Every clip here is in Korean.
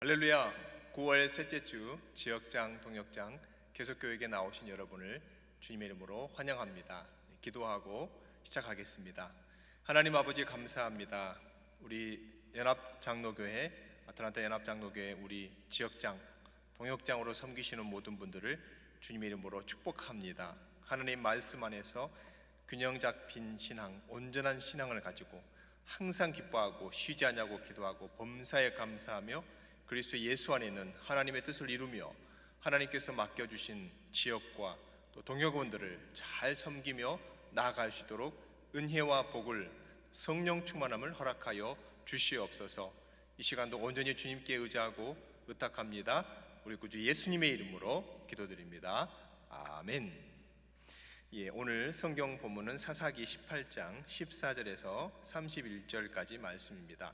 할렐루야. 9월 셋째 주 지역장 동역장 계속교육에 나오신 여러분을 주님의 이름으로 환영합니다. 기도하고 시작하겠습니다. 하나님 아버지 감사합니다. 우리 연합장로교회, 아틀란타 연합장로교회 우리 지역장 동역장으로 섬기시는 모든 분들을 주님의 이름으로 축복합니다. 하나님 말씀 안에서 균형 잡힌 신앙, 온전한 신앙을 가지고 항상 기뻐하고 쉬지 않냐고 기도하고 범사에 감사하며 그리스도 예수 안에 있는 하나님의 뜻을 이루며 하나님께서 맡겨주신 지역과 또 동역원들을 잘 섬기며 나아갈 수 있도록 은혜와 복을 성령 충만함을 허락하여 주시옵소서. 이 시간도 온전히 주님께 의지하고 의탁합니다. 우리 구주 예수님의 이름으로 기도드립니다. 아멘. 오늘 성경 본문은 사사기 18장 14절에서 31절까지 말씀입니다.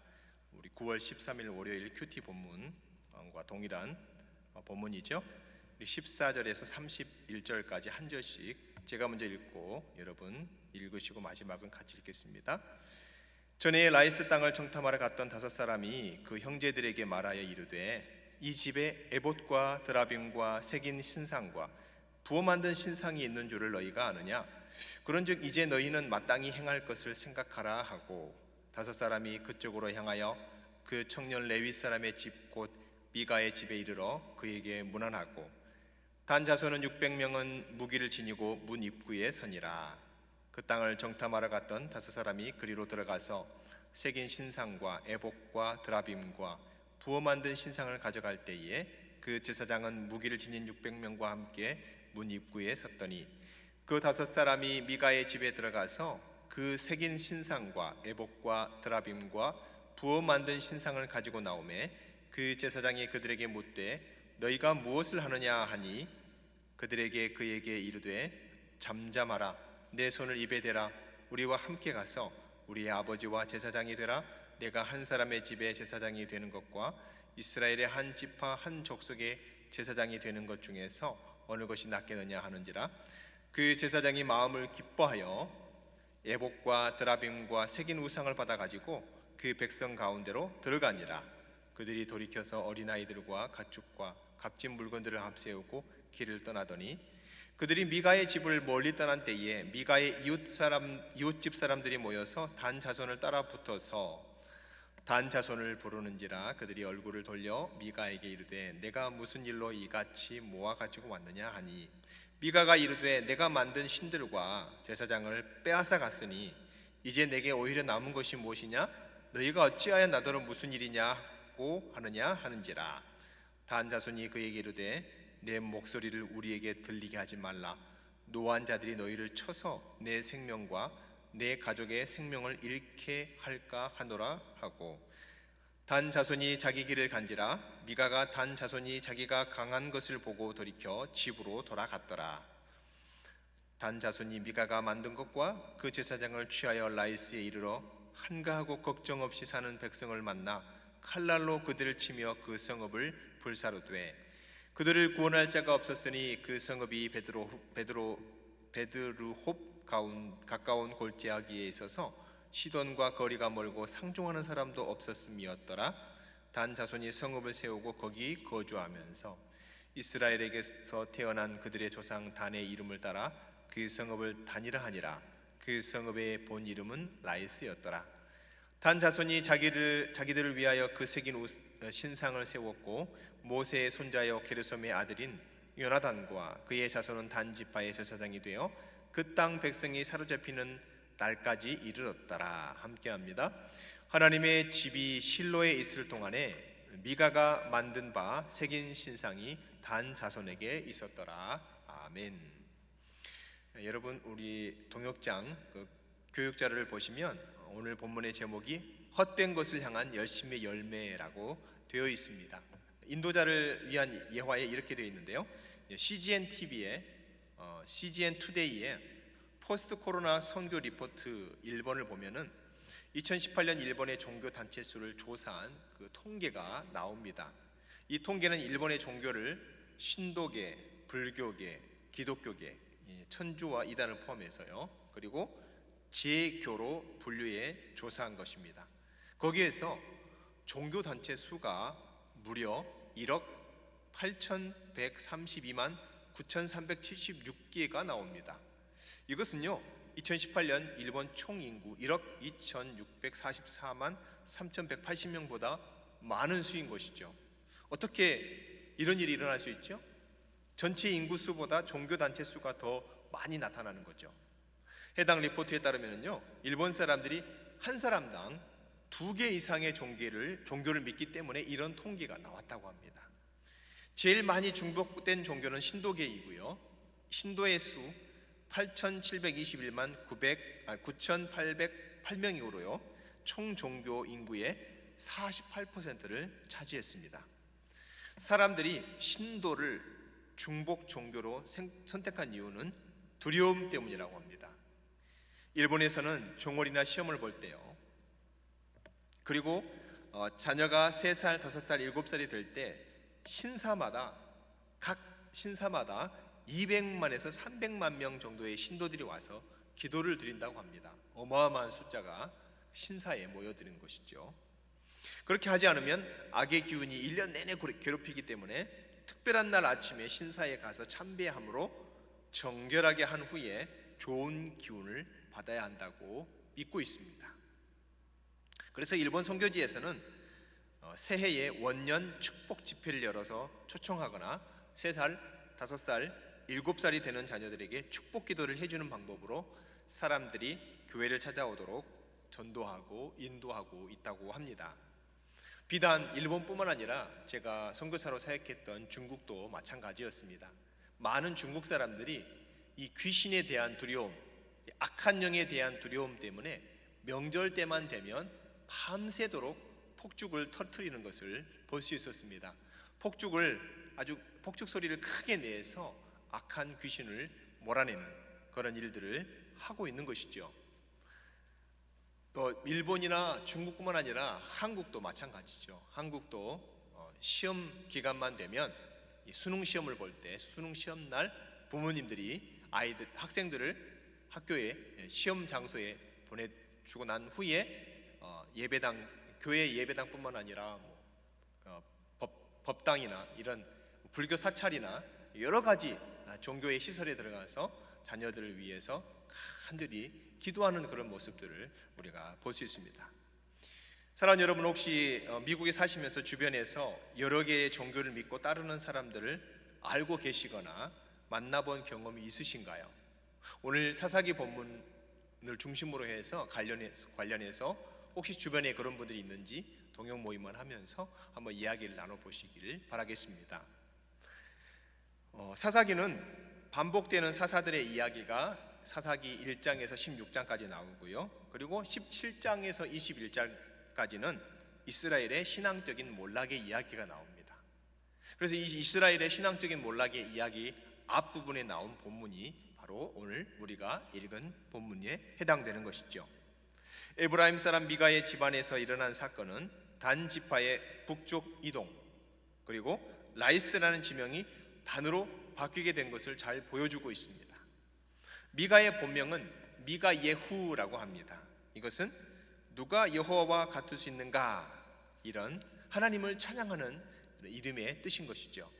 우리 9월 13일 월요일 큐티 본문과 동일한 본문이죠. 우리 14절에서 31절까지 한 절씩 제가 먼저 읽고 여러분 읽으시고 마지막은 같이 읽겠습니다. 전에 라이스 땅을 정탐하러 갔던 5사람이 그 형제들에게 말하여 이르되 이 집에 에봇과 드라빔과 새긴 신상과 부어 만든 신상이 있는 줄을 너희가 아느냐? 그런즉 이제 너희는 마땅히 행할 것을 생각하라 하고 5사람이 그쪽으로 향하여 그 청년 레위 사람의 집 곧 미가의 집에 이르러 그에게 문안하고 단 자손은 600명은 무기를 지니고 문 입구에 서니라. 그 땅을 정탐하러 갔던 5사람이 그리로 들어가서 새긴 신상과 에봇과 드라빔과 부어 만든 신상을 가져갈 때에 그 제사장은 무기를 지닌 600명과 함께 문 입구에 섰더니 그 5사람이 미가의 집에 들어가서 그 새긴 신상과 에봇과 드라빔과 부어 만든 신상을 가지고 나오매 그 제사장이 그들에게 묻되 너희가 무엇을 하느냐 하니 그들에게 그에게 이르되 잠잠하라. 내 손을 입에 대라. 우리와 함께 가서 우리의 아버지와 제사장이 되라. 내가 한 사람의 집에 제사장이 되는 것과 이스라엘의 한 지파 한 족속의 제사장이 되는 것 중에서 어느 것이 낫겠느냐 하는지라. 그 제사장이 마음을 기뻐하여 에봇과 드라빔과 새긴 우상을 받아가지고 그 백성 가운데로 들어가니라. 그들이 돌이켜서 어린아이들과 가축과 값진 물건들을 앞세우고 길을 떠나더니 그들이 미가의 집을 멀리 떠난 때에 미가의 이웃집 사람들이 모여서 단 자손을 따라 붙어서 단 자손을 부르는지라. 그들이 얼굴을 돌려 미가에게 이르되 내가 무슨 일로 이같이 모아가지고 왔느냐 하니 미가가 이르되 내가 만든 신들과 제사장을 빼앗아 갔으니 이제 내게 오히려 남은 것이 무엇이냐? 너희가 어찌하여 나더러 무슨 일이냐고 하느냐 하는지라. 단 자손이 그에게 이르되 내 목소리를 우리에게 들리게 하지 말라. 노한 자들이 너희를 쳐서 내 생명과 내 가족의 생명을 잃게 할까 하노라 하고 단 자손이 자기 길을 간지라. 미가가 단 자손이 자기가 강한 것을 보고 돌이켜 집으로 돌아갔더라. 단 자손이 미가가 만든 것과 그 제사장을 취하여 라이스에 이르러 한가하고 걱정 없이 사는 백성을 만나 칼날로 그들을 치며 그 성읍을 불사르되 그들을 구원할 자가 없었으니 그 성읍이 베드르홉 가까운 골짜기에 있어서 시돈과 거리가 멀고 상종하는 사람도 없었음이었더라. 단 자손이 성읍을 세우고 거기 거주하면서 이스라엘에게서 태어난 그들의 조상 단의 이름을 따라 그 성읍을 단이라 하니라. 그 성읍의 본 이름은 라이스였더라. 단 자손이 자기들을 위하여 그 새긴 신상을 세웠고 모세의 손자여 게르솜의 아들인 요나단과 그의 자손은 단 지파의 제사장이 되어 그 땅 백성이 사로잡히는 날까지 이르렀더라. 함께합니다. 하나님의 집이 실로에 있을 동안에 미가가 만든 바 새긴 신상이 단 자손에게 있었더라. 아멘. 여러분 우리 동역장 교육 자료를 보시면 오늘 본문의 제목이 헛된 것을 향한 열심의 열매라고 되어 있습니다. 인도자를 위한 예화에 이렇게 되어 있는데요. CGN TV에 CGN 투데이에 포스트 코로나 선교 리포트 1번을 보면은 2018년 일본의 종교 단체 수를 조사한 그 통계가 나옵니다. 이 통계는 일본의 종교를 신도계, 불교계, 기독교계, 천주와 이단을 포함해서요. 그리고 제교로 분류해 조사한 것입니다. 거기에서 종교단체 수가 무려 1억 8,132만 9,376개가 나옵니다. 이것은요 2018년 일본 총인구 1억 2,644만 3,180명보다 많은 수인 것이죠. 어떻게 이런 일이 일어날 수 있죠? 전체 인구 수보다 종교단체 수가 더 많이 나타나는 거죠. 해당 리포트에 따르면요 일본 사람들이 한 사람당 2개 이상의 종교를 믿기 때문에 이런 통계가 나왔다고 합니다. 제일 많이 중복된 종교는 신도계이고요. 신도의 수 8,721만 9,808명이고요. 총 종교 인구의 48%를 차지했습니다. 사람들이 신도를 중복 종교로 선택한 이유는 두려움 때문이라고 합니다. 일본에서는 종월이나 시험을 볼 때요. 그리고 자녀가 3살, 5살, 7살이 될 때 각 신사마다 200만에서 300만 명 정도의 신도들이 와서 기도를 드린다고 합니다. 어마어마한 숫자가 신사에 모여드는 것이죠. 그렇게 하지 않으면 악의 기운이 1년 내내 괴롭히기 때문에 특별한 날 아침에 신사에 가서 참배함으로 정결하게 한 후에 좋은 기운을 받아야 한다고 믿고 있습니다. 그래서 일본 선교지에서는 새해에 원년 축복 집회를 열어서 초청하거나 3살, 5살, 7살이 되는 자녀들에게 축복 기도를 해주는 방법으로 사람들이 교회를 찾아오도록 전도하고 인도하고 있다고 합니다. 비단 일본뿐만 아니라 제가 선교사로 사역했던 중국도 마찬가지였습니다. 많은 중국 사람들이 이 귀신에 대한 두려움, 악한 영에 대한 두려움 때문에 명절 때만 되면 밤새도록 폭죽을 터뜨리는 것을 볼 수 있었습니다. 폭죽 소리를 크게 내서 악한 귀신을 몰아내는 그런 일들을 하고 있는 것이죠. 일본이나 중국뿐만 아니라 한국도 마찬가지죠. 한국도 시험 기간만 되면 수능 시험을 볼 때 수능 시험 날 부모님들이 학생들을 학교에 시험 장소에 보내주고 난 후에 교회 예배당뿐만 아니라 법당이나 이런 불교 사찰이나 여러 가지 종교의 시설에 들어가서 자녀들을 위해서 간절히 기도하는 그런 모습들을 우리가 볼 수 있습니다. 사랑하는 여러분, 혹시 미국에 사시면서 주변에서 여러 개의 종교를 믿고 따르는 사람들을 알고 계시거나 만나본 경험이 있으신가요? 오늘 사사기 본문을 중심으로 해서 관련해서 혹시 주변에 그런 분들이 있는지 동행 모임을 하면서 한번 이야기를 나눠보시기를 바라겠습니다. 사사기는 반복되는 사사들의 이야기가 사사기 1장에서 16장까지 나오고요. 그리고 17장에서 21장까지는 이스라엘의 신앙적인 몰락의 이야기가 나옵니다. 그래서 이 이스라엘의 신앙적인 몰락의 이야기 앞부분에 나온 본문이 바로 오늘 우리가 읽은 본문에 해당되는 것이죠. 에브라임 사람 미가의 집안에서 일어난 사건은 단 지파의 북쪽 이동, 그리고 라이스라는 지명이 단으로 바뀌게 된 것을 잘 보여주고 있습니다. 미가의 본명은 미가 예후라고 합니다. 이것은 누가 여호와와 같을 수 있는가, 이런 하나님을 찬양하는 이름의 뜻인 것이죠.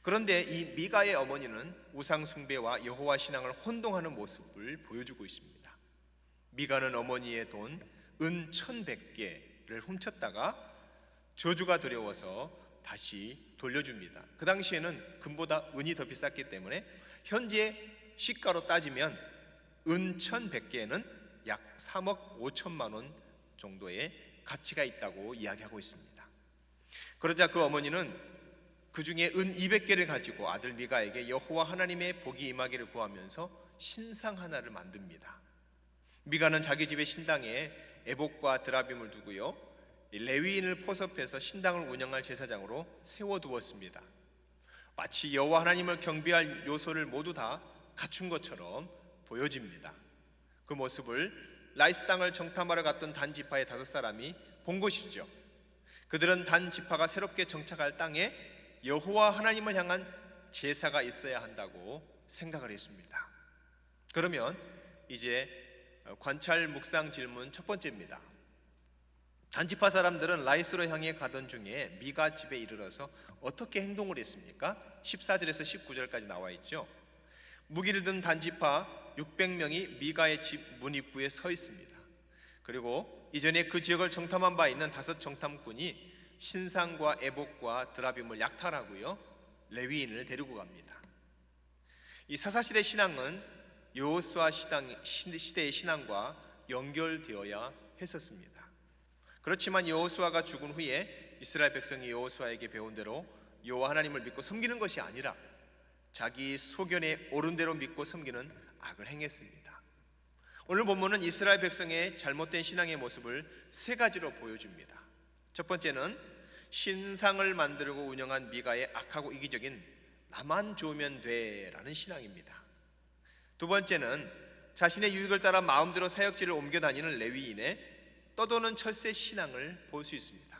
그런데 이 미가의 어머니는 우상 숭배와 여호와 신앙을 혼동하는 모습을 보여주고 있습니다. 미가는 어머니의 돈 은 1,100개를 훔쳤다가 저주가 두려워서 다시 돌려줍니다. 그 당시에는 금보다 은이 더 비쌌기 때문에 현재 시가로 따지면 은 1,100개에는 약 3억 5천만 원 정도의 가치가 있다고 이야기하고 있습니다. 그러자 그 어머니는 그 중에 은 200개를 가지고 아들 미가에게 여호와 하나님의 복이 임하기를 구하면서 신상 하나를 만듭니다. 미가는 자기 집의 신당에 에봇과 드라빔을 두고요, 레위인을 포섭해서 신당을 운영할 제사장으로 세워두었습니다. 마치 여호와 하나님을 경배할 요소를 모두 다 갖춘 것처럼 보여집니다. 그 모습을 라이스 땅을 정탐하러 갔던 단 지파의 5사람이 본 것이죠. 그들은 단 지파가 새롭게 정착할 땅에 여호와 하나님을 향한 제사가 있어야 한다고 생각을 했습니다. 그러면 이제 관찰 묵상 질문 첫 번째입니다. 단지파 사람들은 라이스로 향해 가던 중에 미가 집에 이르러서 어떻게 행동을 했습니까? 14절에서 19절까지 나와 있죠. 무기를 든 단지파 600명이 미가의 집 문 입구에 서 있습니다. 그리고 이전에 그 지역을 정탐한 바 있는 5 정탐꾼이 신상과 에봇과 드라빔을 약탈하고요, 레위인을 데리고 갑니다. 이 사사시대 신앙은 여호수아 시대의 신앙과 연결되어야 했었습니다. 그렇지만 여호수아가 죽은 후에 이스라엘 백성이 여호수아에게 배운 대로 여호와 하나님을 믿고 섬기는 것이 아니라 자기 소견에 옳은 대로 믿고 섬기는 악을 행했습니다. 오늘 본문은 이스라엘 백성의 잘못된 신앙의 모습을 3가지로 보여줍니다. 첫 번째는 신상을 만들고 운영한 미가의 악하고 이기적인 나만 좋으면 돼라는 신앙입니다. 두 번째는 자신의 유익을 따라 마음대로 사역지를 옮겨 다니는 레위인의 떠도는 철새 신앙을 볼 수 있습니다.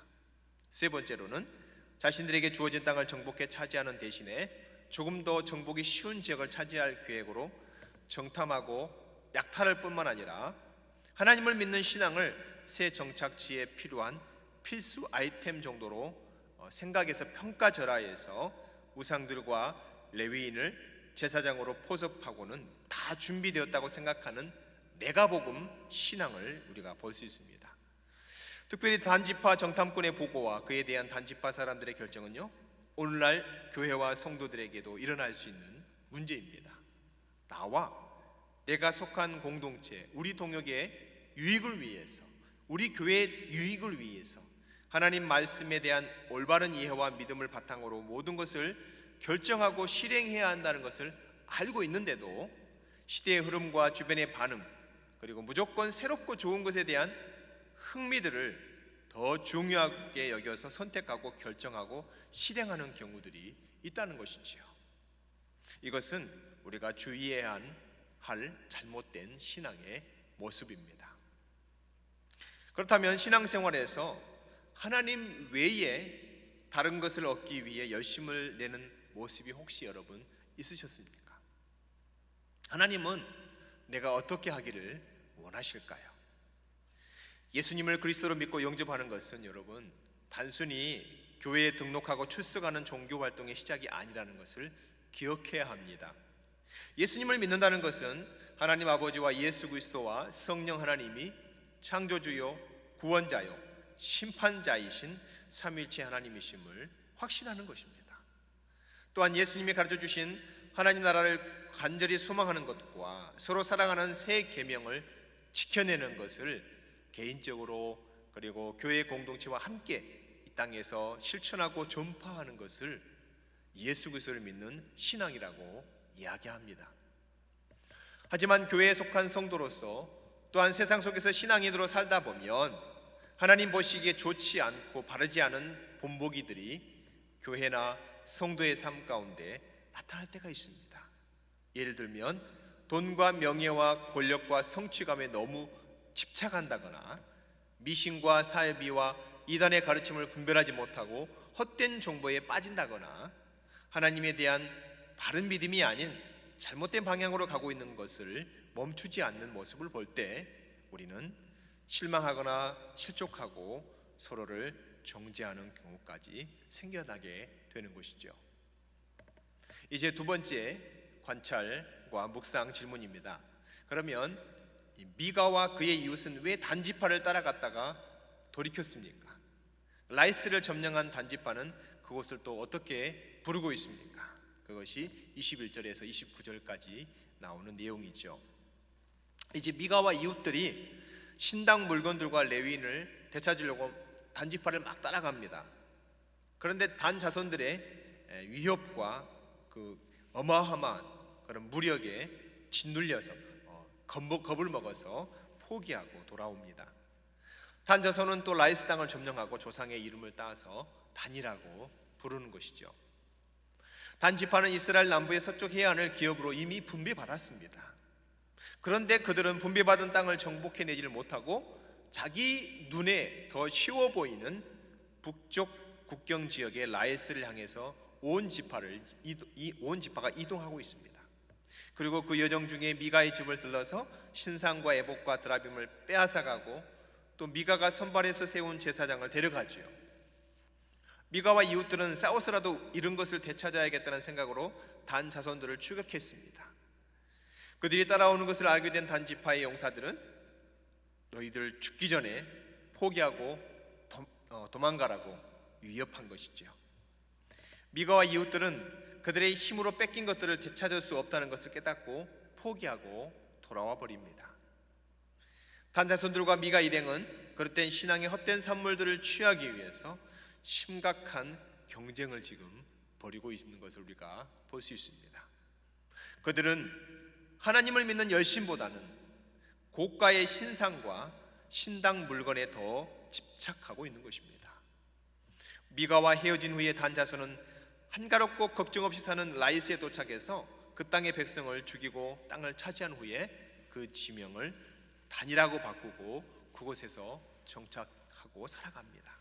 세 번째로는 자신들에게 주어진 땅을 정복해 차지하는 대신에 조금 더 정복이 쉬운 지역을 차지할 계획으로 정탐하고 약탈할 뿐만 아니라 하나님을 믿는 신앙을 새 정착지에 필요한 필수 아이템 정도로 생각해서 평가절하해서 우상들과 레위인을 제사장으로 포섭하고는 다 준비되었다고 생각하는 내가복음 신앙을 우리가 볼 수 있습니다. 특별히 단지파 정탐꾼의 보고와 그에 대한 단지파 사람들의 결정은요, 오늘날 교회와 성도들에게도 일어날 수 있는 문제입니다. 나와 내가 속한 공동체, 우리 동역의 유익을 위해서, 우리 교회의 유익을 위해서 하나님 말씀에 대한 올바른 이해와 믿음을 바탕으로 모든 것을 결정하고 실행해야 한다는 것을 알고 있는데도 시대의 흐름과 주변의 반응, 그리고 무조건 새롭고 좋은 것에 대한 흥미들을 더 중요하게 여겨서 선택하고 결정하고 실행하는 경우들이 있다는 것이지요. 이것은 우리가 주의해야 할 잘못된 신앙의 모습입니다. 그렇다면 신앙생활에서 하나님 외에 다른 것을 얻기 위해 열심을 내는 모습이 혹시 여러분 있으셨습니까? 하나님은 내가 어떻게 하기를 원하실까요? 예수님을 그리스도로 믿고 영접하는 것은 여러분 단순히 교회에 등록하고 출석하는 종교 활동의 시작이 아니라는 것을 기억해야 합니다. 예수님을 믿는다는 것은 하나님 아버지와 예수 그리스도와 성령 하나님이 창조주요 구원자요 심판자이신 삼위일체 하나님이심을 확신하는 것입니다. 또한 예수님이 가르쳐주신 하나님 나라를 간절히 소망하는 것과 서로 사랑하는 새 계명을 지켜내는 것을 개인적으로 그리고 교회 공동체와 함께 이 땅에서 실천하고 전파하는 것을 예수 그리스도를 믿는 신앙이라고 이야기합니다. 하지만 교회에 속한 성도로서 또한 세상 속에서 신앙인으로 살다 보면 하나님 보시기에 좋지 않고 바르지 않은 본보기들이 교회나 성도의 삶 가운데 나타날 때가 있습니다. 예를 들면 돈과 명예와 권력과 성취감에 너무 집착한다거나 미신과 사회비와 이단의 가르침을 분별하지 못하고 헛된 정보에 빠진다거나 하나님에 대한 바른 믿음이 아닌 잘못된 방향으로 가고 있는 것을 멈추지 않는 모습을 볼 때 우리는 실망하거나 실족하고 서로를 정죄하는 경우까지 생겨나게 되는 것이죠. 이제 두 번째 관찰과 묵상 질문입니다. 그러면 미가와 그의 이웃은 왜 단지파를 따라갔다가 돌이켰습니까? 라이스를 점령한 단지파는 그곳을 또 어떻게 부르고 있습니까? 그것이 21절에서 29절까지 나오는 내용이죠. 이제 미가와 이웃들이 신당 물건들과 레위인을 되찾으려고 단지파를 막 따라갑니다. 그런데 단 자손들의 위협과 그 어마어마한 그런 무력에 짓눌려서 겁을 먹어서 포기하고 돌아옵니다. 단 자손은 또 라이스 땅을 점령하고 조상의 이름을 따서 단이라고 부르는 것이죠. 단 지파는 이스라엘 남부의 서쪽 해안을 기업으로 이미 분배받았습니다. 그런데 그들은 분배받은 땅을 정복해내지를 못하고 자기 눈에 더 쉬워 보이는 북쪽 국경 지역의 라이스를 향해서 온 지파가 이동하고 있습니다. 그리고 그 여정 중에 미가의 집을 들러서 신상과 에봇과 드라빔을 빼앗아가고 또 미가가 선발해서 세운 제사장을 데려가지요. 미가와 이웃들은 싸워서라도 잃은 것을 되찾아야겠다는 생각으로 단 자손들을 추격했습니다. 그들이 따라오는 것을 알게 된 단 지파의 용사들은 너희들 죽기 전에 포기하고 도망가라고 위협한 것이지요. 미가와 이웃들은 그들의 힘으로 뺏긴 것들을 되찾을 수 없다는 것을 깨닫고 포기하고 돌아와 버립니다. 단 자손들과 미가 일행은 그릇된 신앙의 헛된 산물들을 취하기 위해서 심각한 경쟁을 지금 벌이고 있는 것을 우리가 볼 수 있습니다. 그들은 하나님을 믿는 열심보다는 고가의 신상과 신당 물건에 더 집착하고 있는 것입니다. 미가와 헤어진 후에 단 자손은 한가롭고 걱정 없이 사는 라이스에 도착해서 그 땅의 백성을 죽이고 땅을 차지한 후에 그 지명을 단이라고 바꾸고 그곳에서 정착하고 살아갑니다.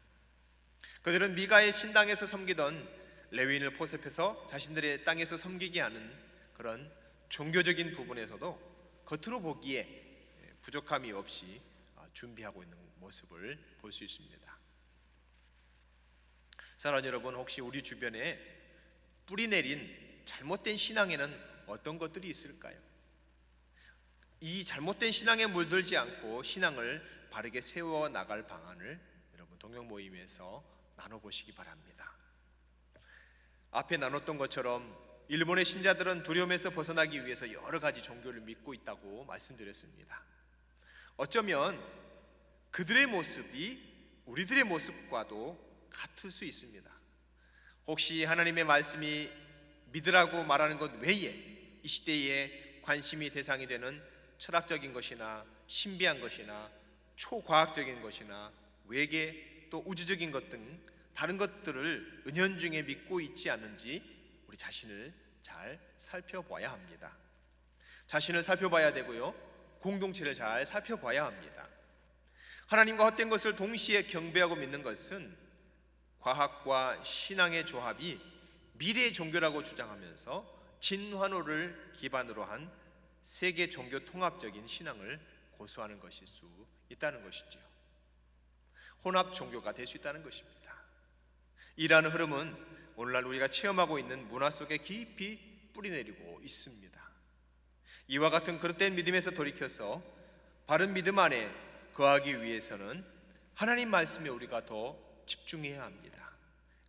그들은 미가의 신당에서 섬기던 레위인을 포섭해서 자신들의 땅에서 섬기게 하는 그런 종교적인 부분에서도 겉으로 보기에 부족함이 없이 준비하고 있는 모습을 볼 수 있습니다. 사랑하는 여러분, 혹시 우리 주변에 뿌리 내린 잘못된 신앙에는 어떤 것들이 있을까요? 이 잘못된 신앙에 물들지 않고 신앙을 바르게 세워 나갈 방안을 여러분 동역 모임에서 나눠보시기 바랍니다. 앞에 나눴던 것처럼 일본의 신자들은 두려움에서 벗어나기 위해서 여러 가지 종교를 믿고 있다고 말씀드렸습니다. 어쩌면 그들의 모습이 우리들의 모습과도 같을 수 있습니다. 혹시 하나님의 말씀이 믿으라고 말하는 것 외에 이 시대에 관심이 대상이 되는 철학적인 것이나 신비한 것이나 초과학적인 것이나 외계 또 우주적인 것 등 다른 것들을 은연중에 믿고 있지 않은지 우리 자신을 잘 살펴봐야 합니다. 자신을 살펴봐야 되고요, 공동체를 잘 살펴봐야 합니다. 하나님과 헛된 것을 동시에 경배하고 믿는 것은 과학과 신앙의 조합이 미래의 종교라고 주장하면서 진환호를 기반으로 한 세계 종교 통합적인 신앙을 고수하는 것일 수 있다는 것이죠. 혼합 종교가 될 수 있다는 것입니다. 이러한 흐름은 오늘날 우리가 체험하고 있는 문화 속에 깊이 뿌리내리고 있습니다. 이와 같은 그릇된 믿음에서 돌이켜서 바른 믿음 안에 거하기 위해서는 하나님 말씀에 우리가 더 집중해야 합니다.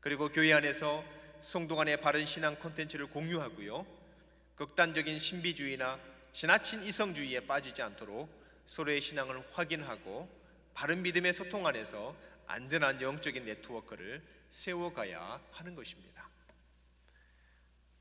그리고 교회 안에서 성도 간의 바른 신앙 콘텐츠를 공유하고요, 극단적인 신비주의나 지나친 이성주의에 빠지지 않도록 서로의 신앙을 확인하고 바른 믿음의 소통 안에서 안전한 영적인 네트워크를 세워가야 하는 것입니다.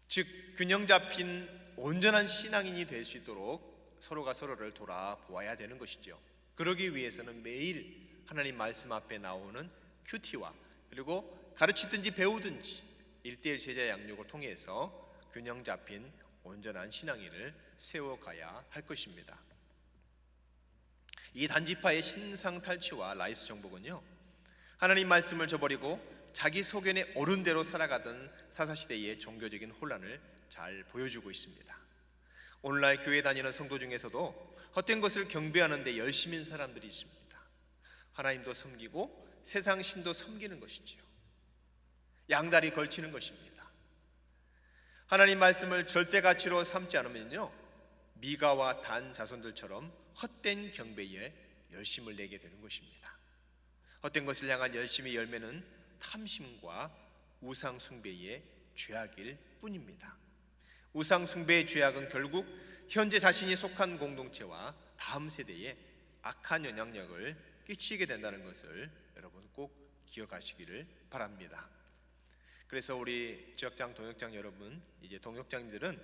즉 균형 잡힌 온전한 신앙인이 될 수 있도록 서로가 서로를 돌아보아야 되는 것이죠. 그러기 위해서는 매일 하나님 말씀 앞에 나오는 큐티와 그리고 가르치든지 배우든지 1:1 제자 양육을 통해서 균형 잡힌 온전한 신앙인을 세워가야 할 것입니다. 이 단지파의 신상 탈취와 라이스 정복은요, 하나님 말씀을 저버리고 자기 소견에 옳은 대로 살아가던 사사시대의 종교적인 혼란을 잘 보여주고 있습니다. 오늘날 교회 다니는 성도 중에서도 헛된 것을 경배하는 데 열심인 사람들이 있습니다. 하나님도 섬기고 세상 신도 섬기는 것이지요. 양다리 걸치는 것입니다. 하나님 말씀을 절대 가치로 삼지 않으면요, 미가와 단 자손들처럼 헛된 경배에 열심을 내게 되는 것입니다. 헛된 것을 향한 열심의 열매는 탐심과 우상 숭배의 죄악일 뿐입니다. 우상 숭배의 죄악은 결국 현재 자신이 속한 공동체와 다음 세대에 악한 영향력을 끼치게 된다는 것을 여러분 꼭 기억하시기를 바랍니다. 그래서 우리 지역장 동역장 여러분, 이제 동역장님들은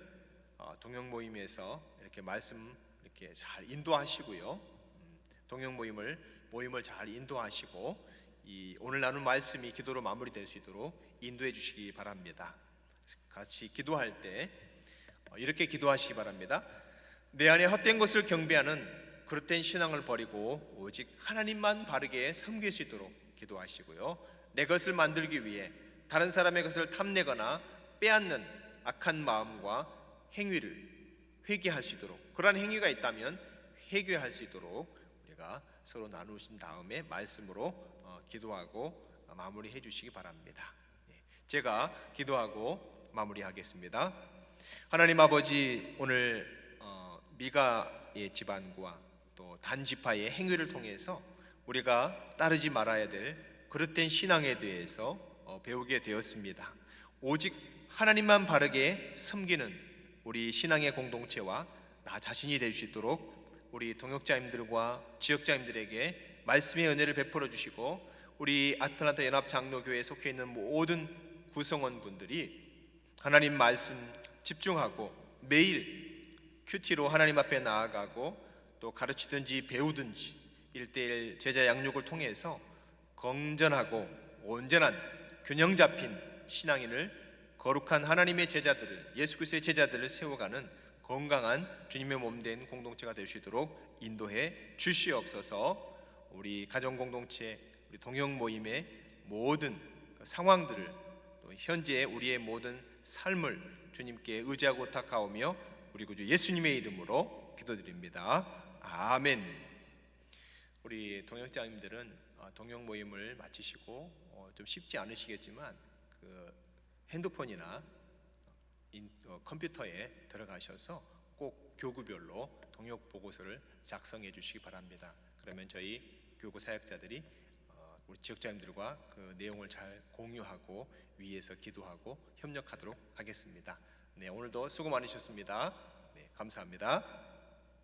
동역 모임에서 이렇게 말씀 이렇게 잘 인도하시고요, 동역 모임을 잘 인도하시고 이 오늘 나눈 말씀이 기도로 마무리될 수 있도록 인도해 주시기 바랍니다. 같이 기도할 때 이렇게 기도하시기 바랍니다. 내 안에 헛된 것을 경배하는 그릇된 신앙을 버리고 오직 하나님만 바르게 섬길 수 있도록 기도하시고요, 내 것을 만들기 위해 다른 사람의 것을 탐내거나 빼앗는 악한 마음과 행위를 회개할 수 있도록, 그러한 행위가 있다면 회개할 수 있도록 우리가 서로 나누신 다음에 말씀으로 기도하고 마무리해 주시기 바랍니다. 제가 기도하고 마무리하겠습니다. 하나님 아버지, 오늘 미가의 집안과 또 단지파의 행위를 통해서 우리가 따르지 말아야 될 그릇된 신앙에 대해서 배우게 되었습니다. 오직 하나님만 바르게 섬기는 우리 신앙의 공동체와 나 자신이 될 수 있도록 우리 동역자님들과 지역자님들에게 말씀의 은혜를 베풀어 주시고, 우리 아틀란타 연합장로교회에 속해 있는 모든 구성원분들이 하나님 말씀 집중하고 매일 큐티로 하나님 앞에 나아가고 또 가르치든지 배우든지 1:1 제자 양육을 통해서 건전하고 온전한 균형 잡힌 신앙인을, 거룩한 하나님의 제자들을, 예수 그리스도의 제자들을 세워가는 건강한 주님의 몸된 공동체가 될 수 있도록 인도해 주시옵소서. 우리 가정 공동체, 우리 동역 모임의 모든 상황들을, 또 현재 우리의 모든 삶을 주님께 의지하고 부탁하오며 우리 구주 예수님의 이름으로 기도드립니다. 아멘. 우리 동역자님들은 동역 모임을 마치시고 좀 쉽지 않으시겠지만 그 핸드폰이나 컴퓨터에 들어가셔서 꼭 교구별로 동역 보고서를 작성해 주시기 바랍니다. 그러면 저희 교구 사역자들이 우리 지역자님들과 그 내용을 잘 공유하고 위에서 기도하고 협력하도록 하겠습니다. 네, 오늘도 수고 많으셨습니다. 네, 감사합니다.